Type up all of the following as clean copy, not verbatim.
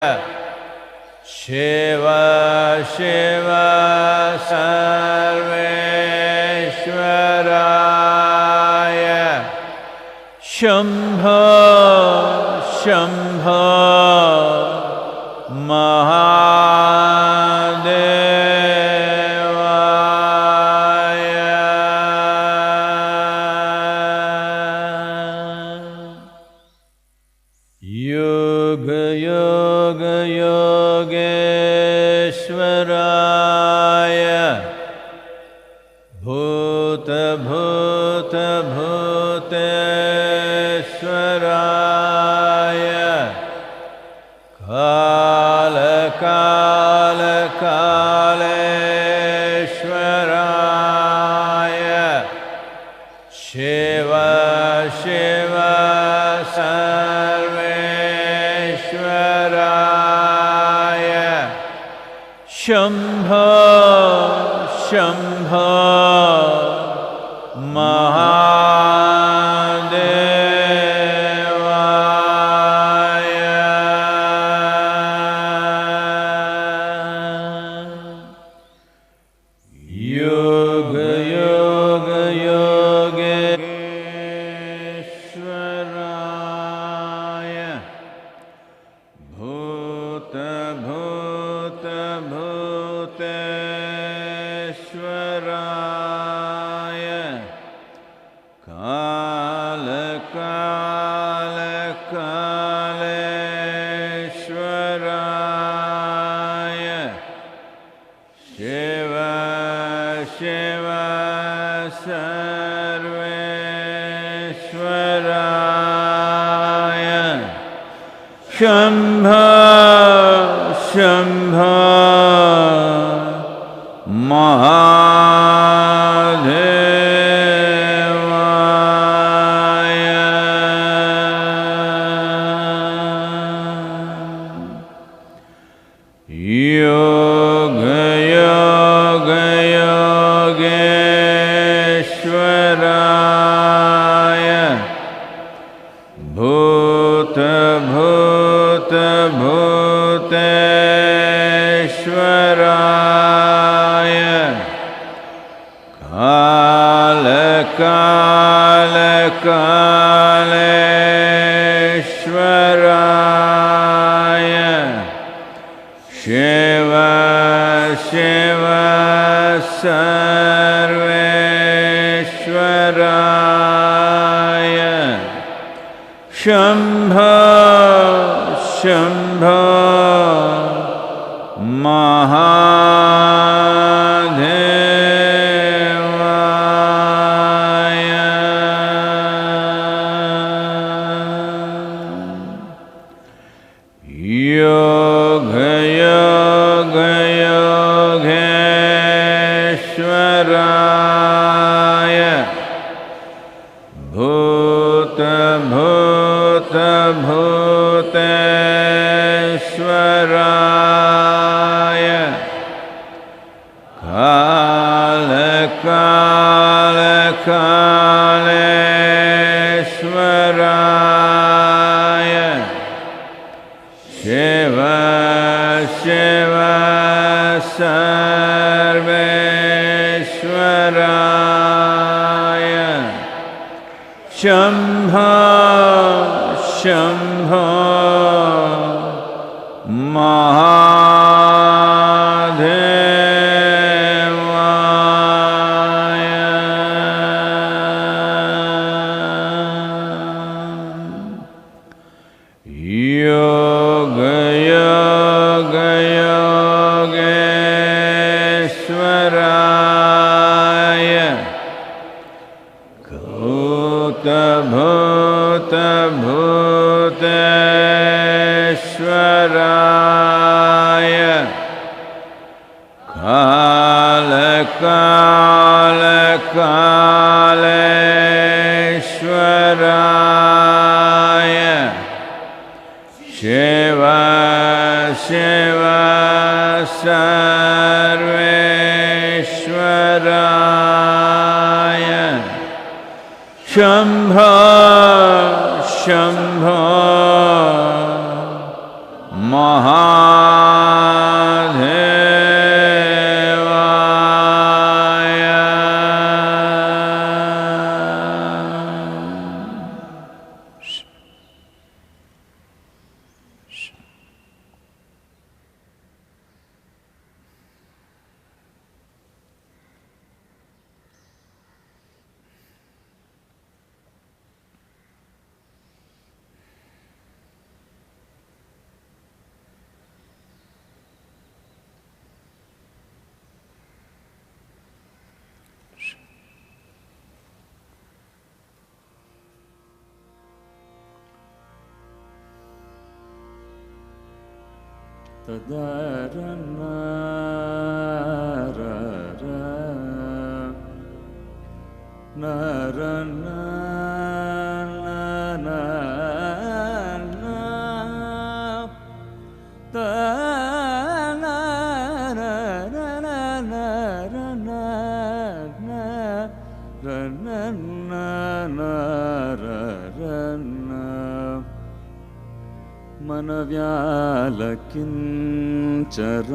शिव शिव सर्वेश्वराय शम्भो शम्भो महादेवाय योग योग योगेश्वराय भूत भूत भूतेश्वराय काल काल कालेश्वराय शिव शिव सर्वेश्वराय शम्भो शम्भो महादेवाय योग योग योगेश्वराय भूत भूत भूतेश्वराय काल काल कालेश्वराय शिव शिव सर्वेश्वराय शम्भो शम्भो महादेवाय योग योग योगेश्वराय भूत भूत भूतेश्वराय काल काल कालेश्वराय शिव शिव सर्वेश्वराय शम्भो शम्भो महादेवाय योग योग योगेश्वराय भूत भूत भूतेश्वराय काल काल कालेश्वराय शिव शिव सर्वेश्वराय शम्भो शम्भो महादेवाय योग योग योगेश्वराय भूत भूत भूतेश्वराय काल काल कालेश्वराय शिव शिव सर्वेश्वराय शम्भो शम्भो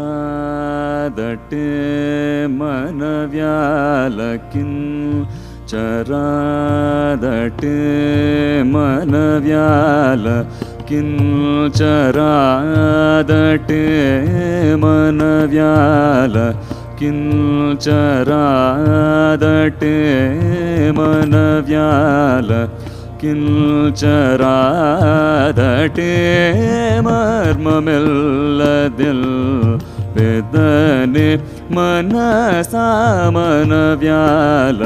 मनव्यालकिञ्चरादटे मनव्यालकिञ्चरादटे मनव्यालकिञ्चरादटे मनव्यालकिञ्चरादटे किंचरादटे मर्ममिल्लदिल वेदने मनसा मनव्याल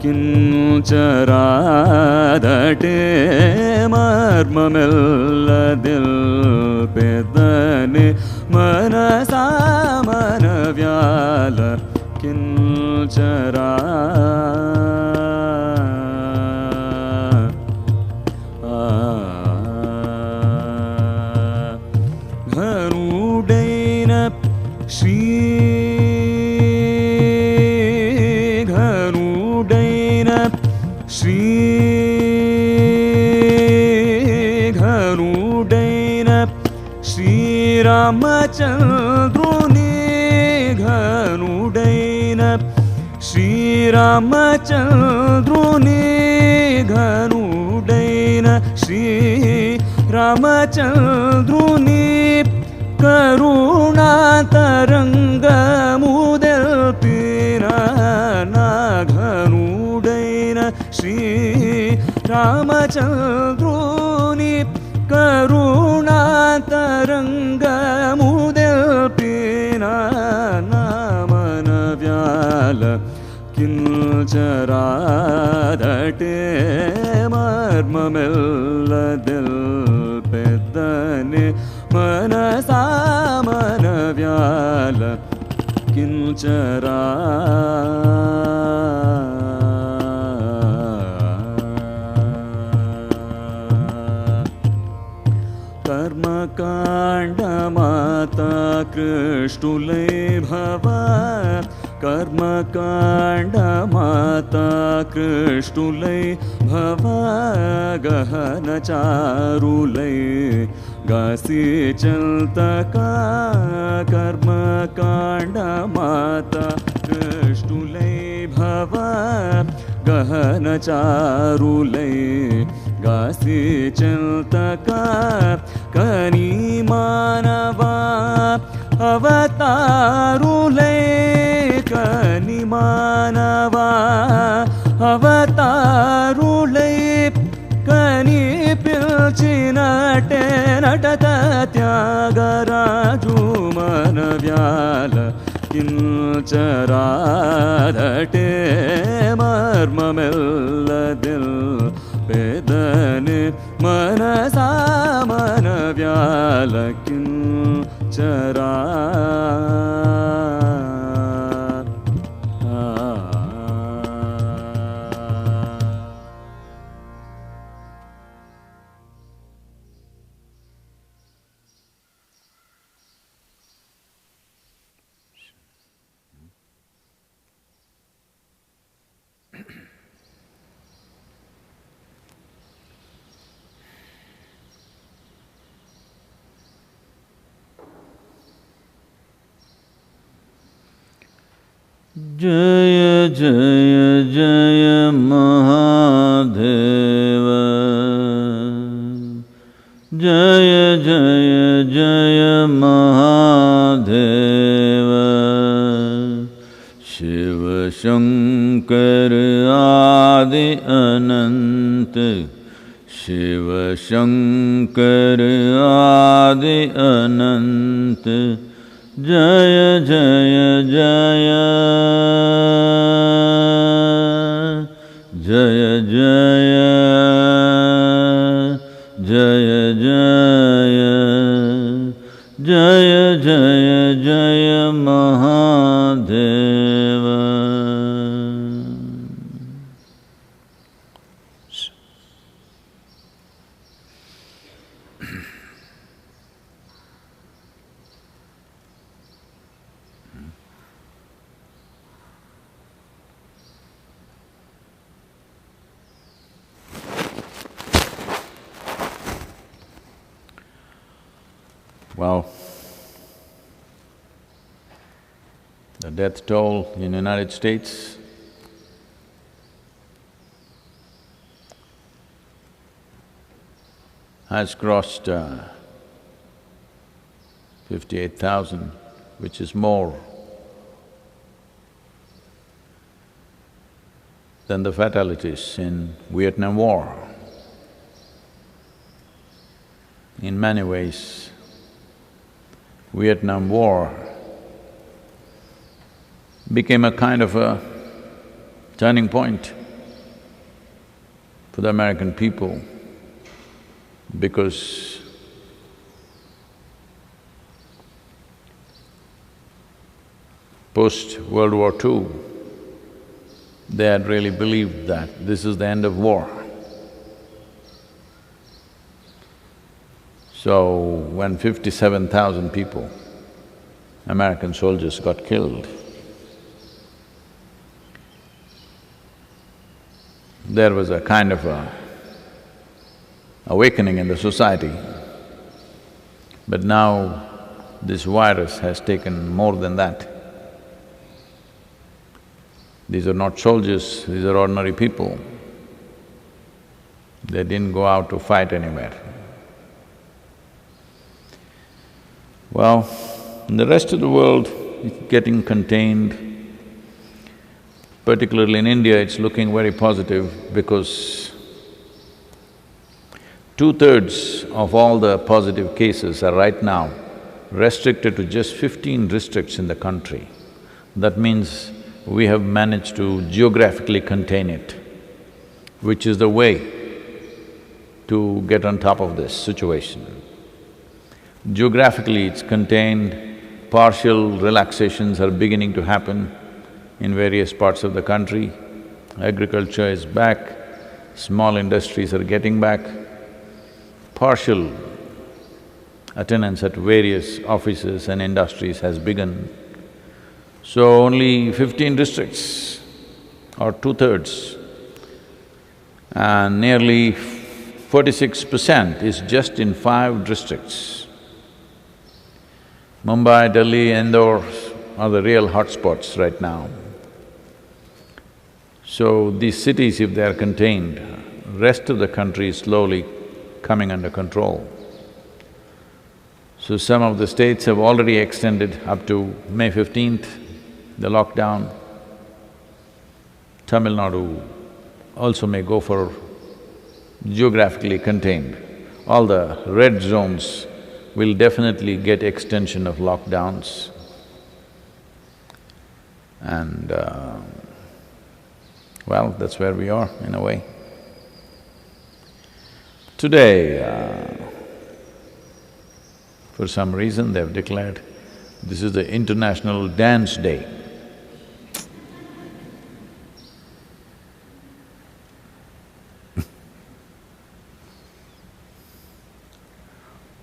किंचरादटे मर्ममिल्लदिल वेदने मनसा मनव्याल किंचरा श्रीरामचंद्रुनि घनुडैन श्रीरामचंद्रुनि घनुडैन श्रीरामचंद्रुनि करुणातरंगमुदेल्पिन घनुडैन श्रीरामचंद्रुनि करुणातरंगमुदेल्पिन मनव्याल किंचरादटे मर्ममिल्लदिल पेद्दने मनसा मनव्याल किंचरा कर्मकांड माता कृष्णुले भव कर्मकांड माता कृष्णुले भव गहन चारुले गासी चलतका कर्मकांड माता कृष्णुले भव गहन चारुले गासी चलतका कनी मानवा अवतारुले कनी मानवा अवतारुले कनी पिल्चिनटे नटत त्यागराजु मनव्याल किंचरादटे मर्ममिल्लदिल वेदने मनसा मनव्याल किंचरा Jaya Jaya Jaya Mahadeva Jaya Jaya Jaya Mahadeva Shiva Shankar Adi Anant Shiva Shankar Adi Anant Jaya Jaya Jaya Jaya Jaya Jaya Jaya Jaya Jaya Jaya Mahadeva. Well, the death toll in the United States has crossed 58,000, which is more than the fatalities in Vietnam War. In many ways, Vietnam War became a kind of a turning point for the American people, because post-World War II, they had really believed that this is the end of war. So, when 57,000 people, American soldiers, got killed, there was a kind of a awakening in the society. But now, this virus has taken more than that. These are not soldiers, these are ordinary people. They didn't go out to fight anywhere. Well, in the rest of the world, it's getting contained. Particularly in India, it's looking very positive because 2/3 of all the positive cases are right now restricted to just 15 districts in the country. That means we have managed to geographically contain it, which is the way to get on top of this situation. Geographically it's contained, partial relaxations are beginning to happen in various parts of the country. Agriculture is back, small industries are getting back, partial attendance at various offices and industries has begun. So only 15 districts or 2/3, and nearly 46% is just in 5 districts. Mumbai, Delhi, Indore are the real hotspots right now. So these cities, if they are contained, rest of the country is slowly coming under control. So some of the states have already extended up to May 15th, the lockdown. Tamil Nadu also may go for geographically contained. All the red zones will definitely get extension of lockdowns. And well, that's where we are in a way. Today, for some reason they've declared this is the International Dance Day.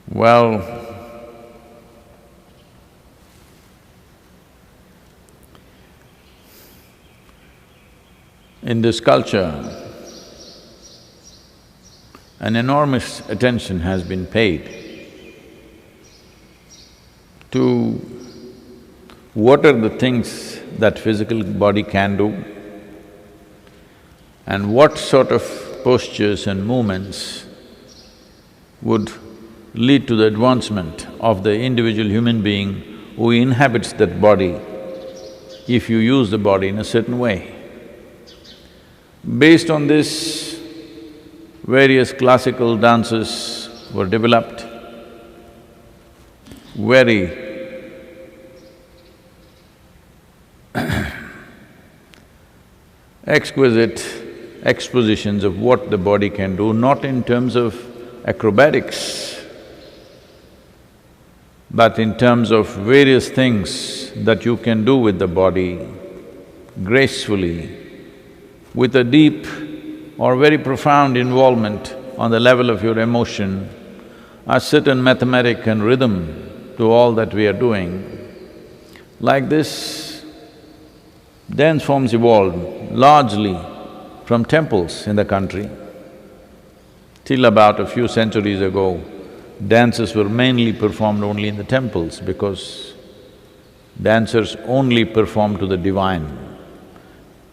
Well, in this culture, an enormous attention has been paid to what are the things that physical body can do, and what sort of postures and movements would lead to the advancement of the individual human being who inhabits that body if you use the body in a certain way. Based on this, various classical dances were developed, very exquisite expositions of what the body can do, not in terms of acrobatics, but in terms of various things that you can do with the body gracefully, with a deep or very profound involvement on the level of your emotion, a certain mathematic and rhythm to all that we are doing. Like this, dance forms evolved largely from temples in the country. Till about a few centuries ago, dances were mainly performed only in the temples because dancers only performed to the divine.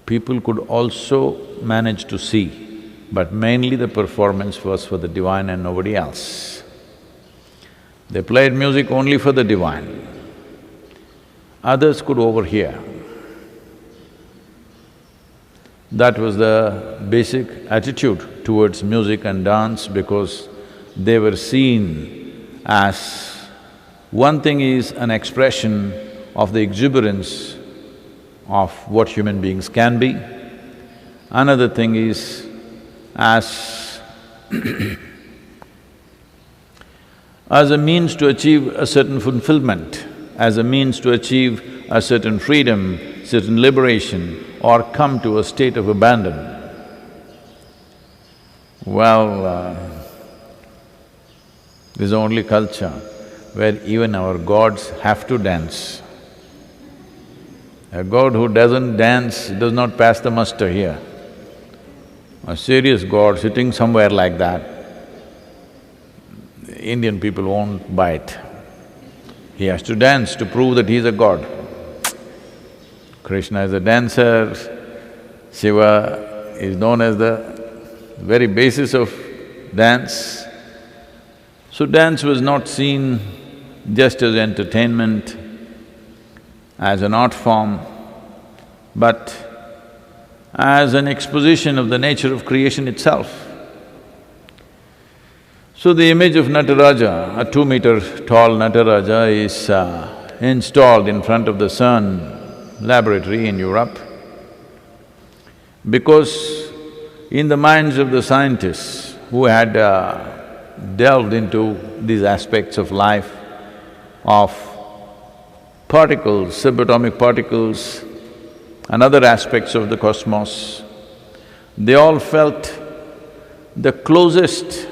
People could also manage to see, but mainly the performance was for the divine and nobody else. They played music only for the divine. Others could overhear. That was the basic attitude towards music and dance because they were seen as… one thing is an expression of the exuberance of what human beings can be, another thing is as as a means to achieve a certain fulfillment, as a means to achieve a certain freedom, certain liberation, or come to a state of abandon. Well, this is the only culture where even our gods have to dance. A god who doesn't dance does not pass the muster here. A serious god sitting somewhere like that, Indian people won't buy it. He has to dance to prove that he's a god. Krishna is a dancer, Shiva is known as the very basis of dance. So dance was not seen just as entertainment, as an art form, but as an exposition of the nature of creation itself. So the image of Nataraja, a 2-meter tall Nataraja is installed in front of the sun laboratory in Europe because in the minds of the scientists who had delved into these aspects of life, of particles, subatomic particles and other aspects of the cosmos, they all felt the closest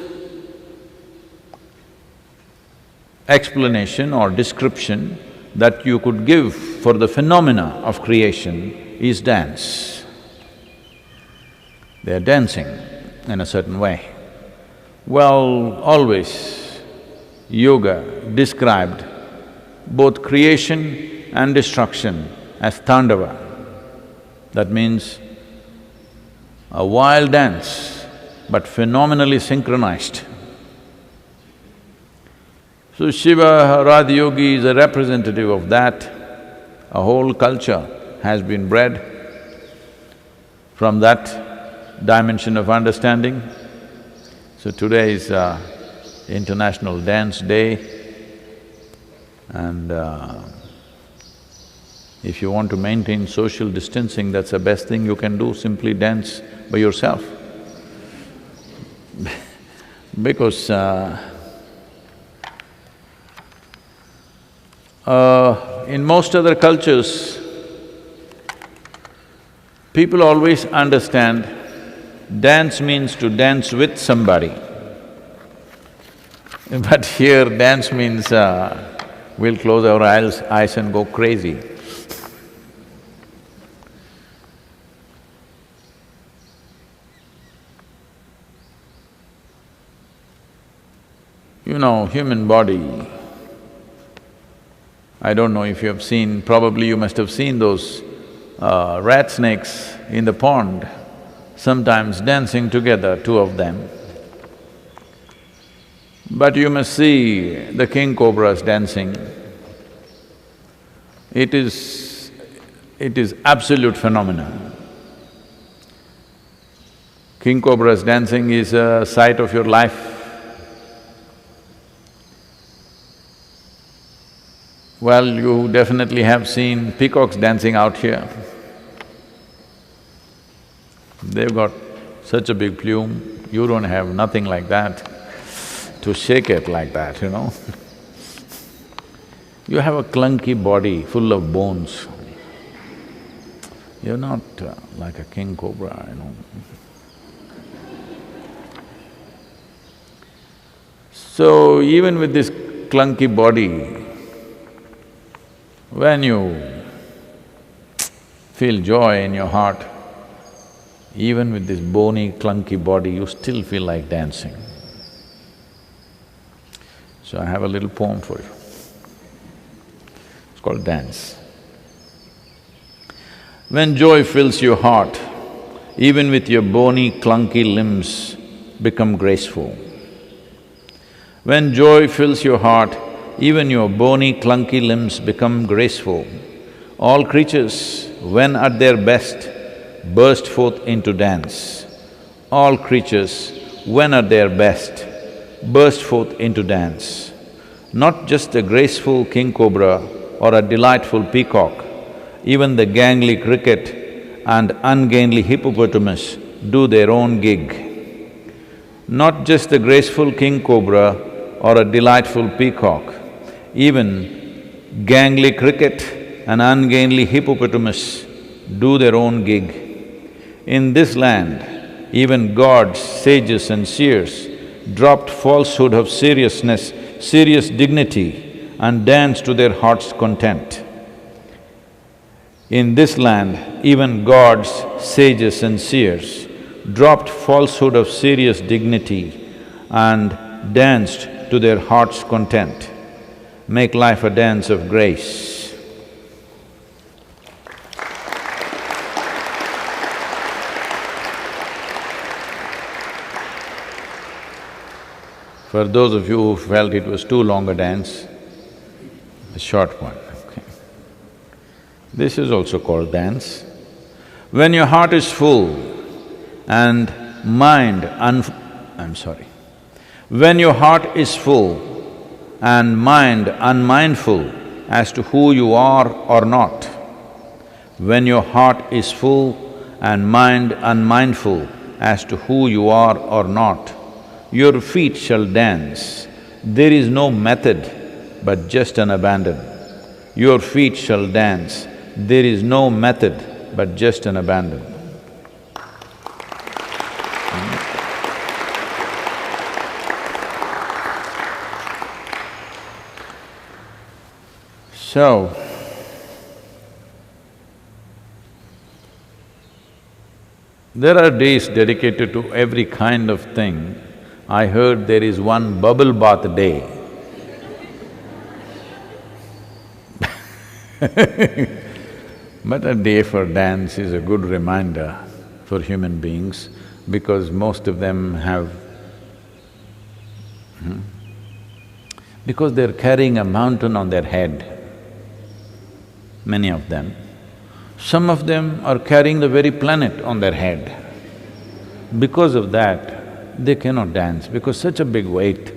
explanation or description that you could give for the phenomena of creation is dance. They are dancing in a certain way. Well, always yoga described both creation and destruction as Tandava. That means a wild dance, but phenomenally synchronized. So Shiva Radhayogi is a representative of that. A whole culture has been bred from that dimension of understanding. So today is International Dance Day, and if you want to maintain social distancing, that's the best thing you can do, simply dance by yourself. Because in most other cultures, people always understand dance means to dance with somebody. But here dance means we'll close our eyes and go crazy. You know, human body, I don't know if you have seen, probably you must have seen those rat snakes in the pond, sometimes dancing together, two of them. But you must see the king cobras dancing. It is absolute phenomenon. King cobras dancing is a sight of your life. Well, you definitely have seen peacocks dancing out here. They've got such a big plume, you don't have nothing like that to shake it like that, you know. You have a clunky body full of bones. You're not like a king cobra, you know. So even with this clunky body, when you feel joy in your heart, even with this bony, clunky body, you still feel like dancing. So I have a little poem for you. It's called Dance. When joy fills your heart, even with your bony, clunky limbs become graceful. When joy fills your heart, even your bony, clunky limbs become graceful. All creatures, when at their best, burst forth into dance. All creatures, when at their best, burst forth into dance. Not just a graceful king cobra or a delightful peacock, even the gangly cricket and ungainly hippopotamus do their own gig. Not just the graceful king cobra or a delightful peacock, even gangly cricket and ungainly hippopotamus do their own gig. In this land, even gods, sages and seers dropped falsehood of seriousness, serious dignity and danced to their heart's content. In this land, even gods, sages and seers dropped falsehood of serious dignity and danced to their heart's content. Make life a dance of grace. For those of you who felt it was too long a dance, a short one, okay. This is also called dance. When your heart is full and mind when your heart is full and mind unmindful as to who you are or not, when your heart is full and mind unmindful as to who you are or not, your feet shall dance. There is no method but just an abandon. Your feet shall dance. There is no method but just an abandon. So, there are days dedicated to every kind of thing. I heard there is one bubble bath day. But a day for dance is a good reminder for human beings because most of them have… because they're carrying a mountain on their head, many of them. Some of them are carrying the very planet on their head. Because of that, they cannot dance because such a big weight.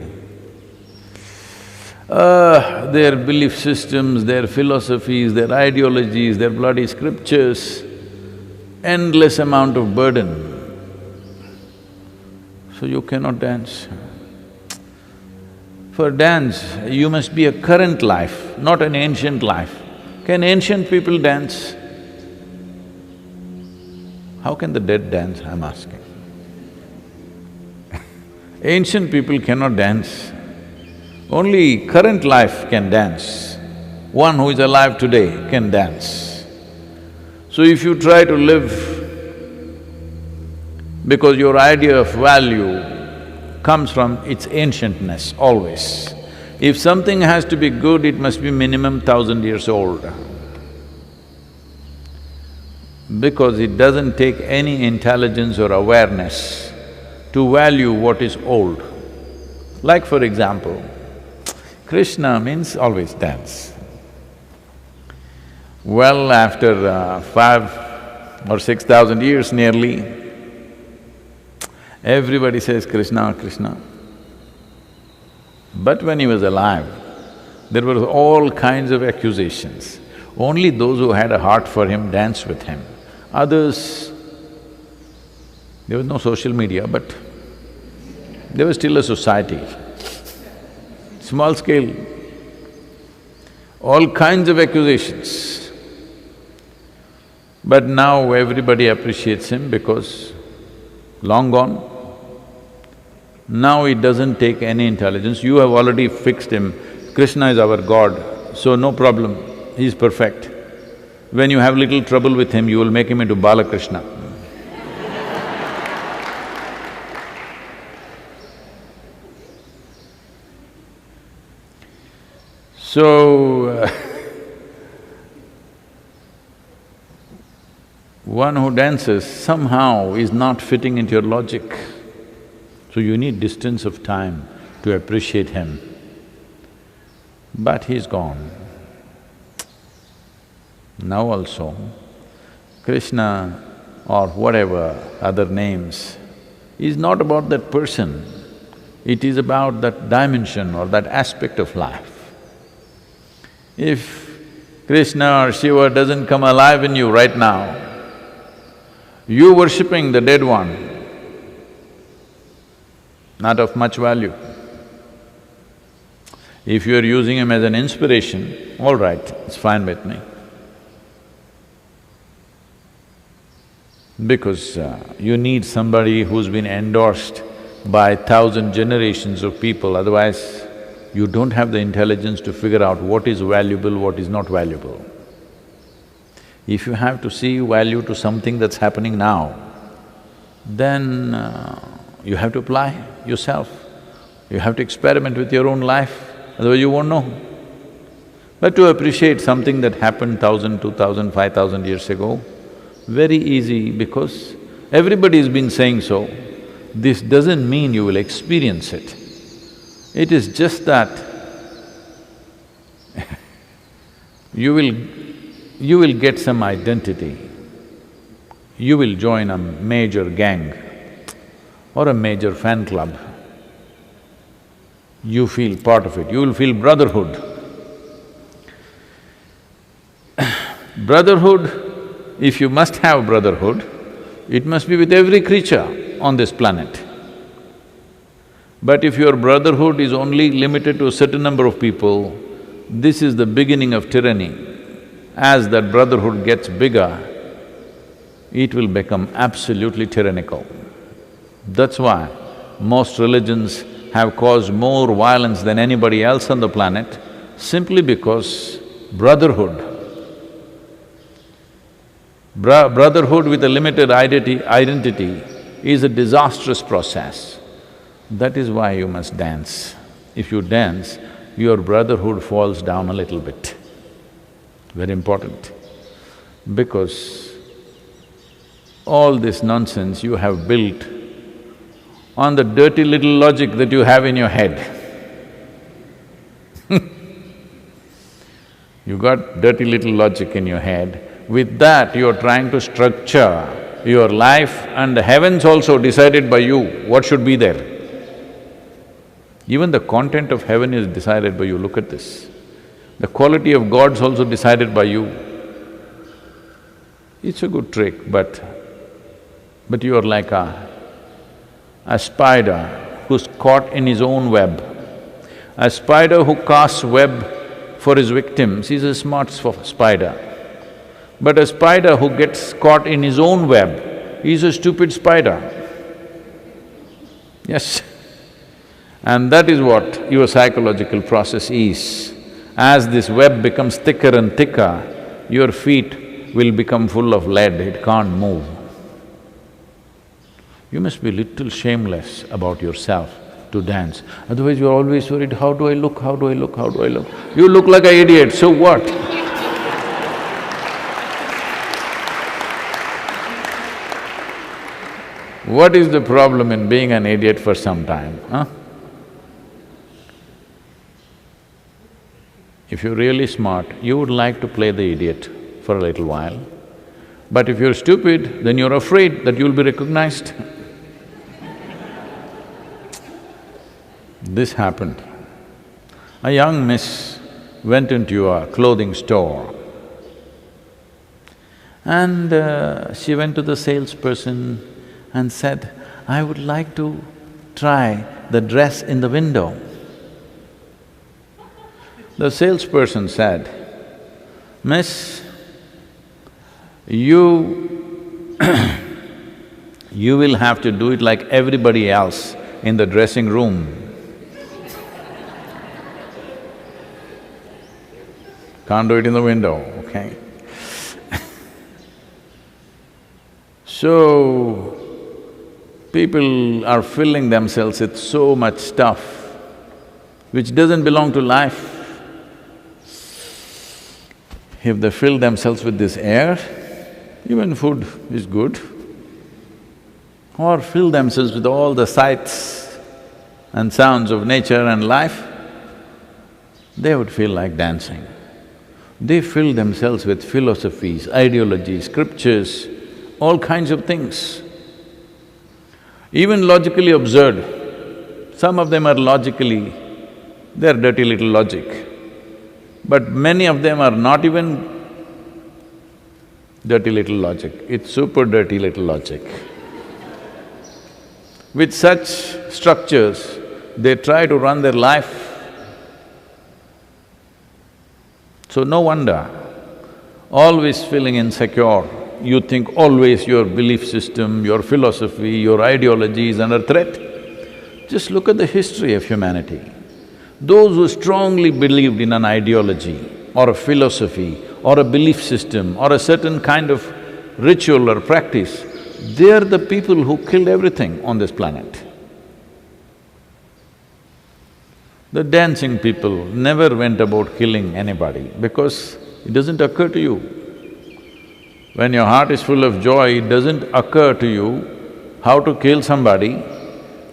Their belief systems, their philosophies, their ideologies, their bloody scriptures, endless amount of burden. So you cannot dance. For dance, you must be a current life, not an ancient life. Can ancient people dance? How can the dead dance, I'm asking? Ancient people cannot dance. Only current life can dance. One who is alive today can dance. So if you try to live because your idea of value comes from its ancientness always. If something has to be good, it must be minimum 1000 years old. because it doesn't take any intelligence or awareness to value what is old. Like for example, Krishna means always dance. Well, after 5 or 6,000 years nearly, everybody says Krishna, Krishna. But when he was alive, there were all kinds of accusations. Only those who had a heart for him danced with him. Others, there was no social media, but there was still a society, small scale, all kinds of accusations. But now everybody appreciates him because long gone. Now it doesn't take any intelligence, you have already fixed him. Krishna is our god, so no problem, he is perfect. When you have little trouble with him, you will make him into Balakrishna. So, one who dances somehow is not fitting into your logic. So you need distance of time to appreciate him. But he's gone. Now also, Krishna or whatever other names is not about that person, it is about that dimension or that aspect of life. If Krishna or Shiva doesn't come alive in you right now, you worshipping the dead one, not of much value. If you're using him as an inspiration, all right, it's fine with me. Because you need somebody who's been endorsed by 1,000 generations of people, otherwise you don't have the intelligence to figure out what is valuable, what is not valuable. If you have to see value to something that's happening now, then you have to apply yourself. You have to experiment with your own life, otherwise you won't know. But to appreciate something that happened 1,000, 2,000, 5,000 years ago, very easy because everybody's been saying so. This doesn't mean you will experience it. It is just that you will get some identity. You will join a major gang or a major fan club. You feel part of it, you will feel brotherhood. Brotherhood, if you must have brotherhood, it must be with every creature on this planet. But if your brotherhood is only limited to a certain number of people, this is the beginning of tyranny. As that brotherhood gets bigger, it will become absolutely tyrannical. That's why most religions have caused more violence than anybody else on the planet, simply because brotherhood. Brotherhood with a limited identity is a disastrous process. That is why you must dance. If you dance, your brotherhood falls down a little bit. Very important. Because all this nonsense you have built on the dirty little logic that you have in your head. You got dirty little logic in your head. With that, you're trying to structure your life, and the heavens also decided by you what should be there. Even the content of heaven is decided by you, look at this. The quality of God's also decided by you. It's a good trick, but you are like a spider who's caught in his own web. A spider who casts web for his victims is a smart spider. But a spider who gets caught in his own web is a stupid spider. Yes. And that is what your psychological process is. As this web becomes thicker and thicker, your feet will become full of lead, it can't move. You must be little shameless about yourself to dance, otherwise you're always worried, how do I look, how do I look, how do I look? You look like an idiot, so what? What is the problem in being an idiot for some time, huh? If you're really smart, you would like to play the idiot for a little while. But if you're stupid, then you're afraid that you'll be recognized. This happened. A young miss went into a clothing store and she went to the salesperson and said, "I would like to try the dress in the window." The salesperson said, "Miss, you you will have to do it like everybody else in the dressing room. Can't do it in the window, okay?" So, people are filling themselves with so much stuff which doesn't belong to life. If they fill themselves with this air, even food is good. Or fill themselves with all the sights and sounds of nature and life, they would feel like dancing. They fill themselves with philosophies, ideologies, scriptures, all kinds of things. Even logically absurd. Some of them are logically… they're dirty little logic. But many of them are not even dirty little logic, it's super dirty little logic. With such structures, they try to run their life. So no wonder, always feeling insecure, you think always your belief system, your philosophy, your ideology is under threat. Just look at the history of humanity. Those who strongly believed in an ideology or a philosophy or a belief system or a certain kind of ritual or practice, they're the people who killed everything on this planet. The dancing people never went about killing anybody because it doesn't occur to you. When your heart is full of joy, it doesn't occur to you how to kill somebody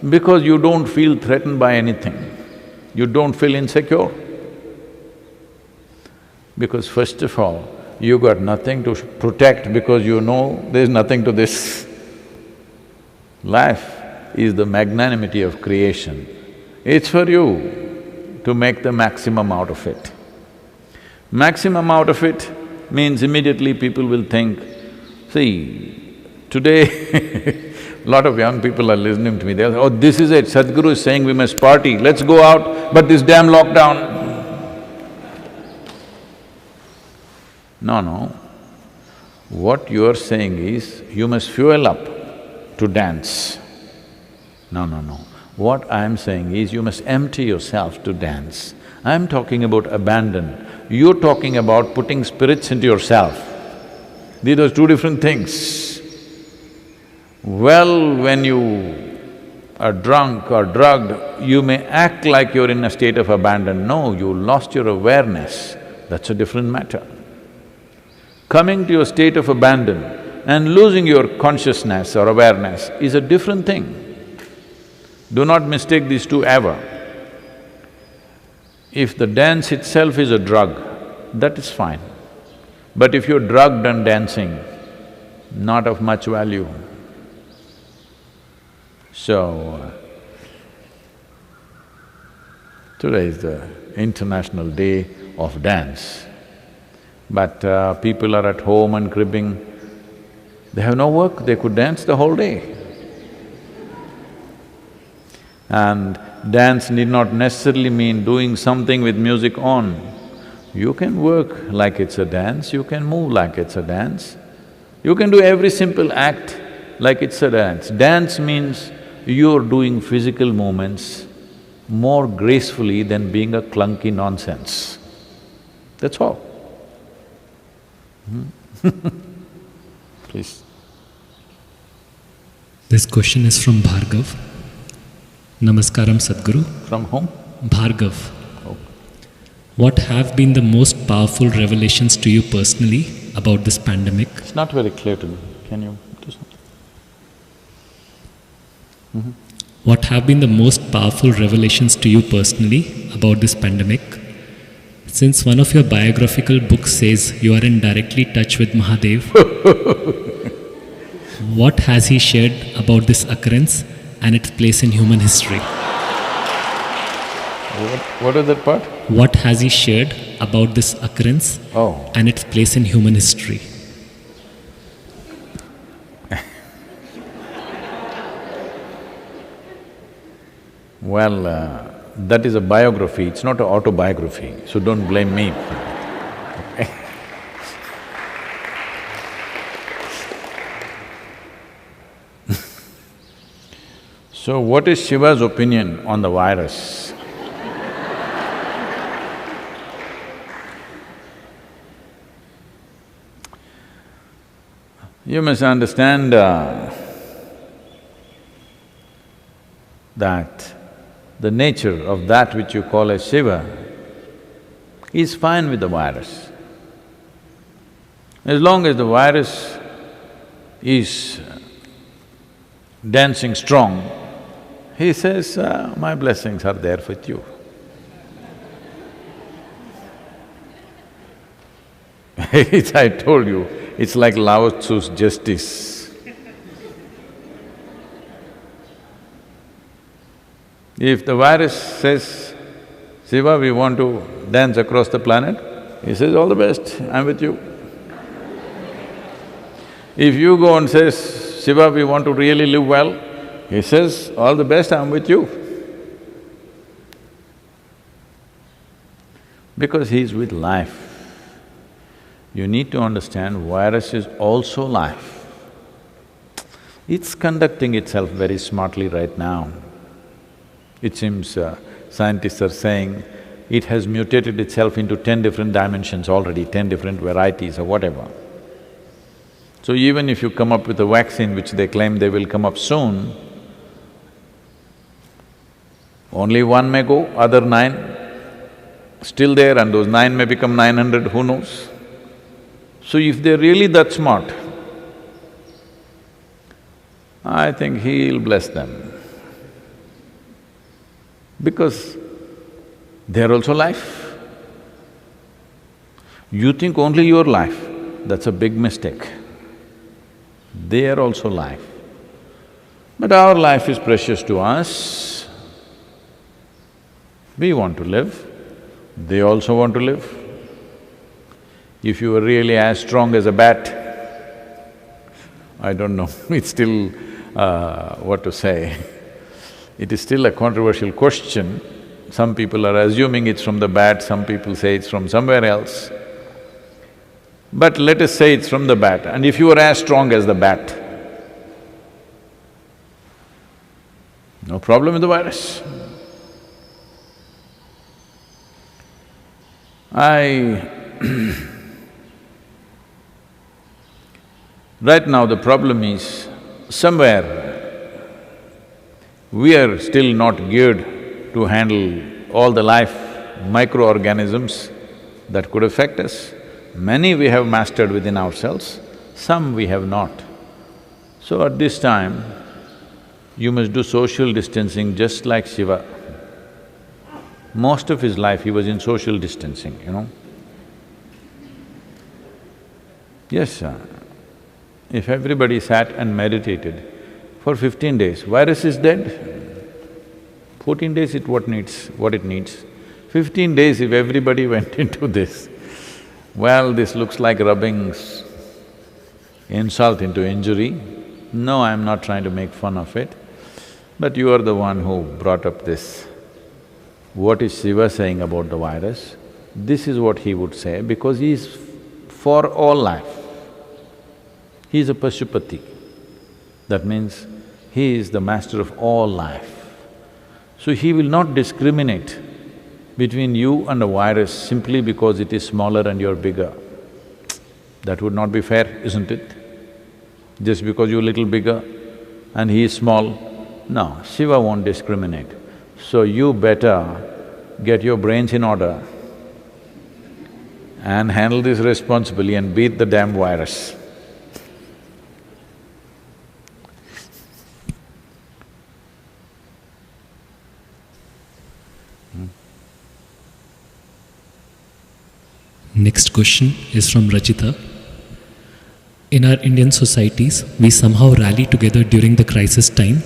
because you don't feel threatened by anything. You don't feel insecure. Because first of all, you got nothing to protect because you know there's nothing to this. Life is the magnanimity of creation. It's for you to make the maximum out of it. Maximum out of it means immediately people will think, see, today lot of young people are listening to me, they'll say, "Oh, this is it, Sadhguru is saying we must party, let's go out, but this damn lockdown." No. What you are saying is, you must fuel up to dance. No. What I am saying is, you must empty yourself to dance. I am talking about abandon. You're talking about putting spirits into yourself. These are two different things. Well, when you are drunk or drugged, you may act like you're in a state of abandon. No, you lost your awareness, that's a different matter. Coming to your state of abandon and losing your consciousness or awareness is a different thing. Do not mistake these two ever. If the dance itself is a drug, that is fine. But if you're drugged and dancing, not of much value. So, today is the International Day of Dance. But people are at home and cribbing, they have no work, they could dance the whole day. And dance need not necessarily mean doing something with music on. You can work like it's a dance, you can move like it's a dance, you can do every simple act like it's a dance. Dance means you're doing physical movements more gracefully than being a clunky nonsense. That's all. Please. This question is from Bhargav. Namaskaram, Sadhguru. From whom? Bhargav. Oh. What have been the most powerful revelations to you personally about this pandemic? It's not very clear to me. Can you do something? What have been the most powerful revelations to you personally about this pandemic? Since one of your biographical books says you are in directly touch with Mahadev, what has he shared about this occurrence and its place in human history? What is that part? What has he shared about this occurrence Oh. and its place in human history? Well, that is a biography, it's not an autobiography, so don't blame me. So what is Shiva's opinion on the virus? You must understand that the nature of that which you call as Shiva is fine with the virus. As long as the virus is dancing strong, he says, my blessings are there with you. I told you, it's like Lao Tzu's justice. If the virus says, Shiva, we want to dance across the planet, he says, all the best, I'm with you. If you go and says, Shiva, we want to really live well, he says, all the best, I'm with you. Because he's with life. You need to understand virus is also life. It's conducting itself very smartly right now. It seems scientists are saying it has mutated itself into 10 different dimensions already, 10 different varieties or whatever. So even if you come up with a vaccine which they claim they will come up soon, only one may go, other 9 still there, and those 9 may become 900, who knows? So if they're really that smart, I think he'll bless them. Because they're also life. You think only your life, that's a big mistake. They are also life. But our life is precious to us. We want to live, they also want to live. If you were really as strong as a bat, I don't know, it's still… what to say. It is still a controversial question. Some people are assuming it's from the bat, some people say it's from somewhere else. But let us say it's from the bat, and if you were as strong as the bat, no problem with the virus. Right now the problem is, somewhere we are still not geared to handle all the life microorganisms that could affect us. Many we have mastered within ourselves, some we have not. So at this time, you must do social distancing just like Shiva. Most of his life he was in social distancing, you know. Yes, if everybody sat and meditated for 15 days, virus is dead. 14 days what it needs. 15 days if everybody went into this, well, this looks like rubbing insult into injury. No, I'm not trying to make fun of it, but you are the one who brought up this. What is Shiva saying about the virus? This is what he would say, because he is for all life. He is a Pashupati. That means he is the master of all life. So he will not discriminate between you and a virus simply because it is smaller and you're bigger. That would not be fair, isn't it? Just because you're a little bigger and he is small, no, Shiva won't discriminate. So you better get your brains in order and handle this responsibly and beat the damn virus. Next question is from Rajita. In our Indian societies, we somehow rally together during the crisis time.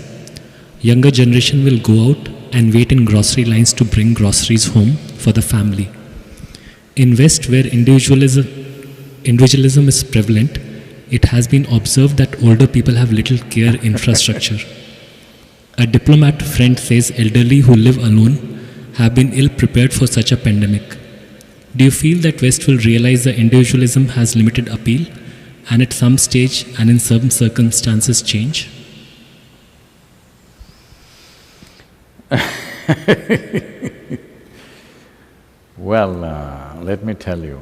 Younger generation will go out and wait in grocery lines to bring groceries home for the family. In West, where individualism is prevalent, it has been observed that older people have little care infrastructure. A diplomat friend says elderly who live alone have been ill prepared for such a pandemic. Do you feel that West will realize that individualism has limited appeal and at some stage and in some circumstances change? Well, let me tell you.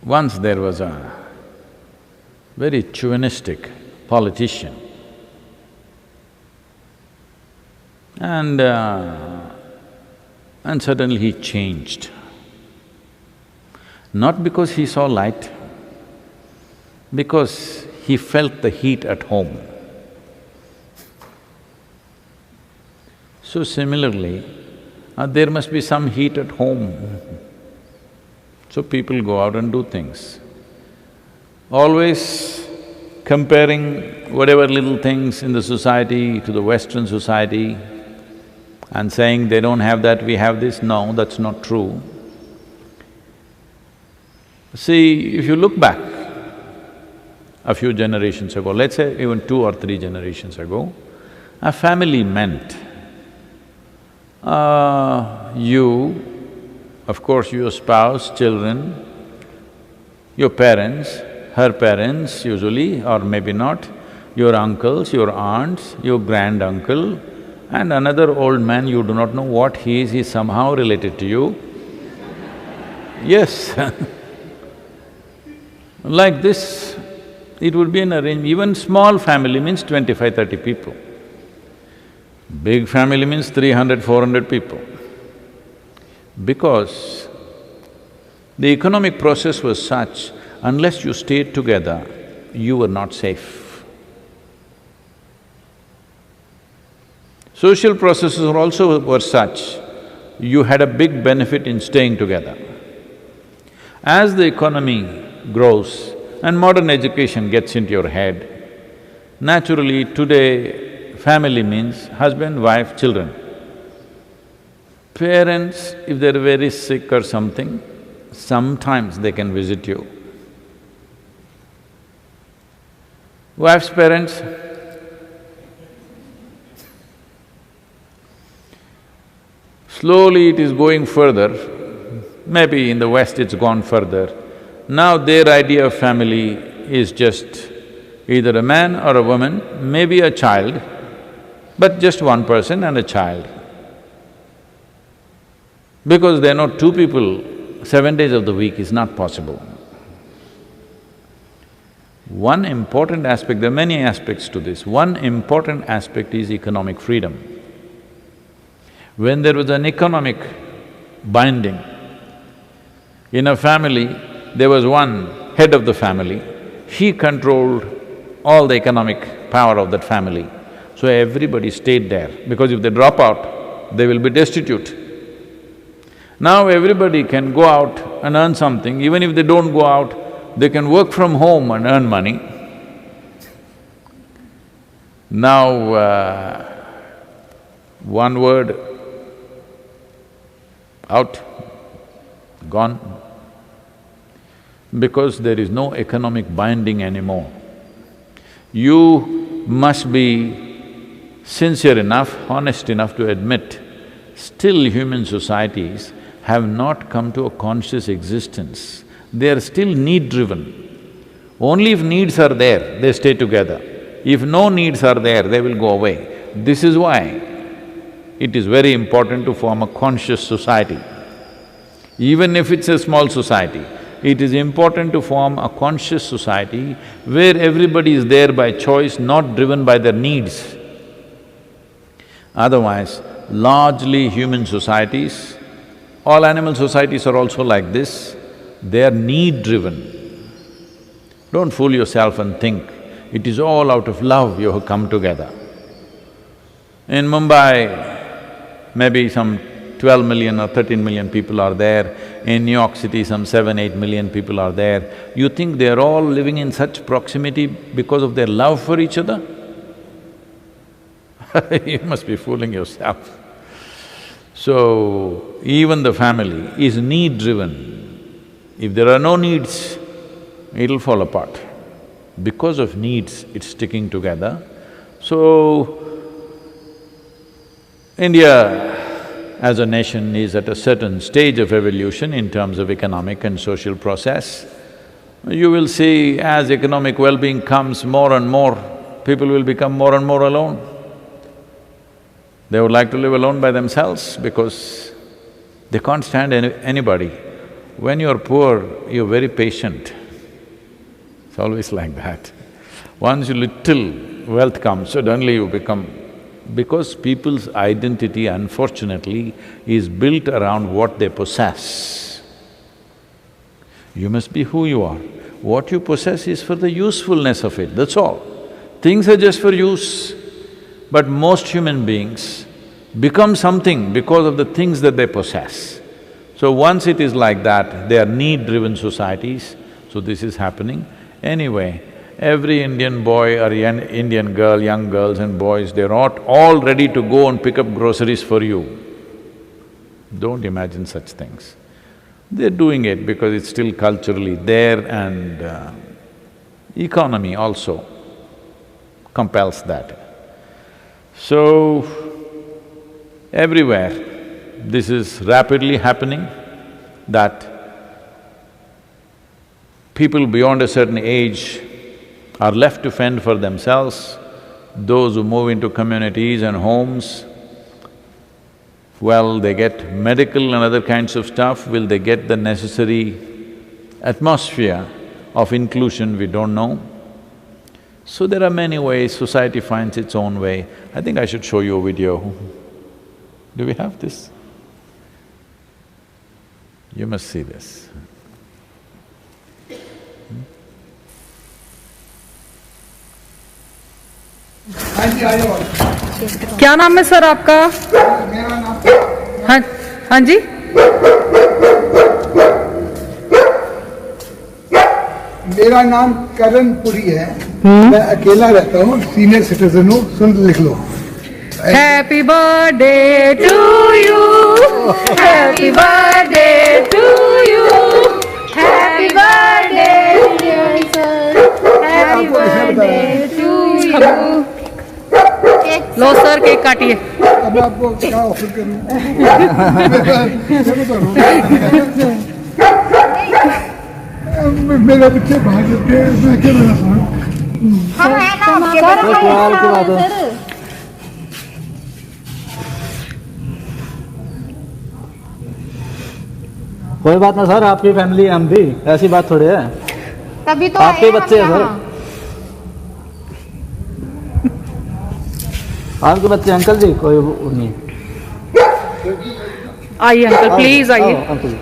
Once there was a very chauvinistic politician, and suddenly he changed. Not because he saw light, because he felt the heat at home. So similarly, there must be some heat at home. So people go out and do things. Always comparing whatever little things in the society to the Western society and saying they don't have that, we have this, no, that's not true. See, if you look back a few generations ago, let's say even 2 or 3 generations ago, a family meant you, of course your spouse, children, your parents, her parents usually, or maybe not, your uncles, your aunts, your granduncle, and another old man you do not know what he is, he's somehow related to you. Yes Like this, it would be an arrangement. Even small family means 25-30 people. Big family means 300-400 people. Because the economic process was such, unless you stayed together, you were not safe. Social processes also were such, you had a big benefit in staying together. As the economy grows and modern education gets into your head, naturally today family means husband, wife, children. Parents, if they're very sick or something, sometimes they can visit you. Wife's parents, slowly it is going further, maybe in the West it's gone further. Now their idea of family is just either a man or a woman, maybe a child, but just one person and a child. Because they know 2 people 7 days of the week is not possible. One important aspect, there are many aspects to this, one important aspect is economic freedom. When there was an economic binding, in a family, there was one head of the family, he controlled all the economic power of that family. So everybody stayed there, because if they drop out, they will be destitute. Now everybody can go out and earn something, even if they don't go out, they can work from home and earn money. Now, one word, out, gone. Because there is no economic binding anymore. You must be sincere enough, honest enough to admit, still human societies have not come to a conscious existence. They are still need-driven. Only if needs are there, they stay together. If no needs are there, they will go away. This is why it is very important to form a conscious society. Even if it's a small society, it is important to form a conscious society where everybody is there by choice, not driven by their needs. Otherwise, largely human societies, all animal societies are also like this, they are need-driven. Don't fool yourself and think it is all out of love you have come together. In Mumbai, maybe some 12 million or 13 million people are there. In New York City, some 7, 8 million people are there. You think they're all living in such proximity because of their love for each other? You must be fooling yourself. So, even the family is need-driven. If there are no needs, it'll fall apart. Because of needs, it's sticking together. So, India as a nation is at a certain stage of evolution in terms of economic and social process. You will see as economic well-being comes more and more, people will become more and more alone. They would like to live alone by themselves because they can't stand anybody. When you're poor, you're very patient. It's always like that. Once you little wealth comes, suddenly you become… Because people's identity, unfortunately, is built around what they possess. You must be who you are. What you possess is for the usefulness of it, that's all. Things are just for use. But most human beings become something because of the things that they possess. So once it is like that, they are need-driven societies, so this is happening. Anyway, every Indian boy or Indian girl, young girls and boys, they're all ready to go and pick up groceries for you. Don't imagine such things. They're doing it because it's still culturally there and economy also compels that. So, everywhere this is rapidly happening that people beyond a certain age are left to fend for themselves. Those who move into communities and homes, well, they get medical and other kinds of stuff. Will they get the necessary atmosphere of inclusion? We don't know. So there are many ways, society finds its own way. I think I should show you a video. Do we have this? You must see this. क्या नाम है sir आपका? मेरा नाम हाँ हाँ जी मेरा नाम करण पुरी है। मैं अकेला रहता हूँ, सीनियर सिटीजन हूँ। सुन लिख लो। Happy birthday to you, happy birthday to you, happy birthday dear sir, happy birthday to you. लो सर, केक काटिए। अब आपको क्या ऑफर करूँ? मेरे बच्चे भाग जाते हैं, मैं क्या बना सकूँ? कोई बात ना सर, आपकी फैमिली हम भी, ऐसी बात थोड़ी है। तभी तो आपके बच्चे हैं सर, आपके बच्चे। अंकल जी कोई नहीं। आइए अंकल, प्लीज आइए,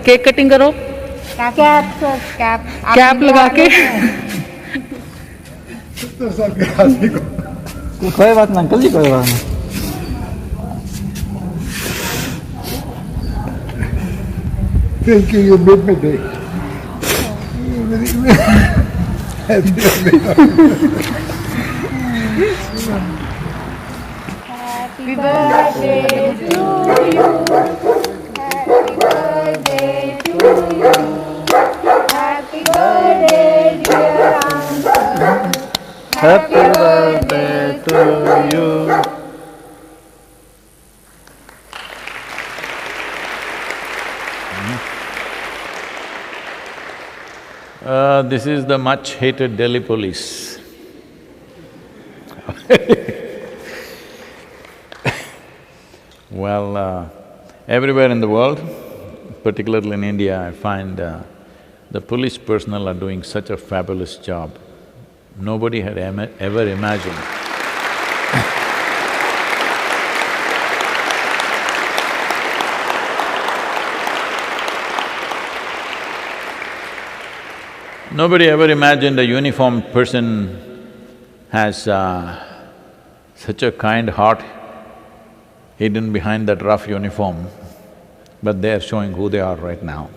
केक कटिंग करो। कैप सर, कैप कैप लगा के। कोई बात ना अंकल जी, कोई बात नहीं। Thank you, you made my day. Happy birthday to you. Happy birthday to you. Happy birthday dear uncle. Happy birthday to you. This is the much-hated Delhi police. Well, everywhere in the world, particularly in India, I find the police personnel are doing such a fabulous job. Nobody had ever imagined. Nobody ever imagined a uniformed person has such a kind heart hidden behind that rough uniform. but they are showing who they are right now.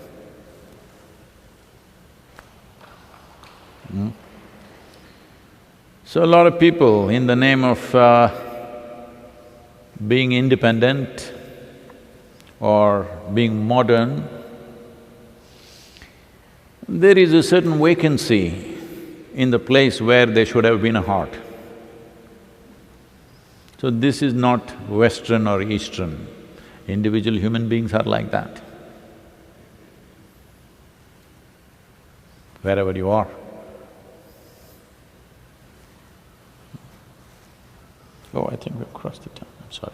So a lot of people, in the name of being independent or being modern, there is a certain vacancy in the place where there should have been a heart. So this is not Western or Eastern. Individual human beings are like that, wherever you are. Oh, I think we've crossed the time, I'm sorry.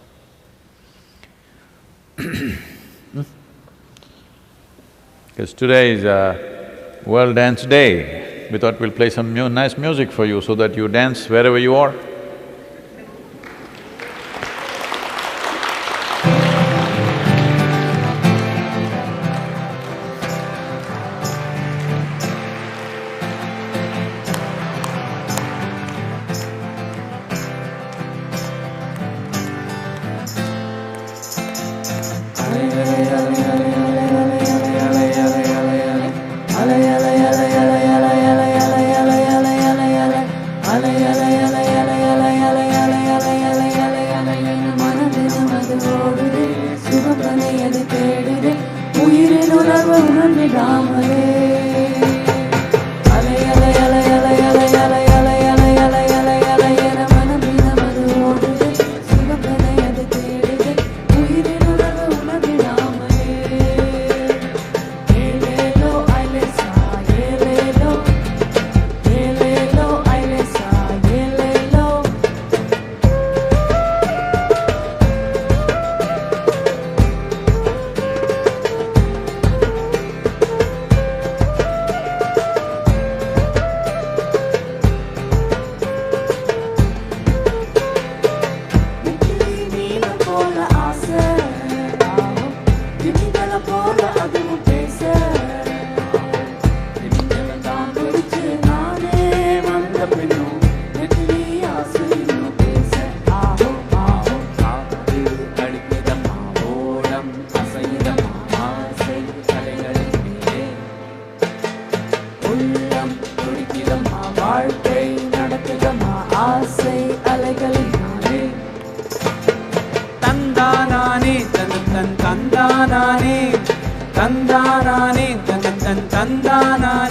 Because today is World Dance Day, we thought we'll play some nice music for you so that you dance wherever you are. Tandana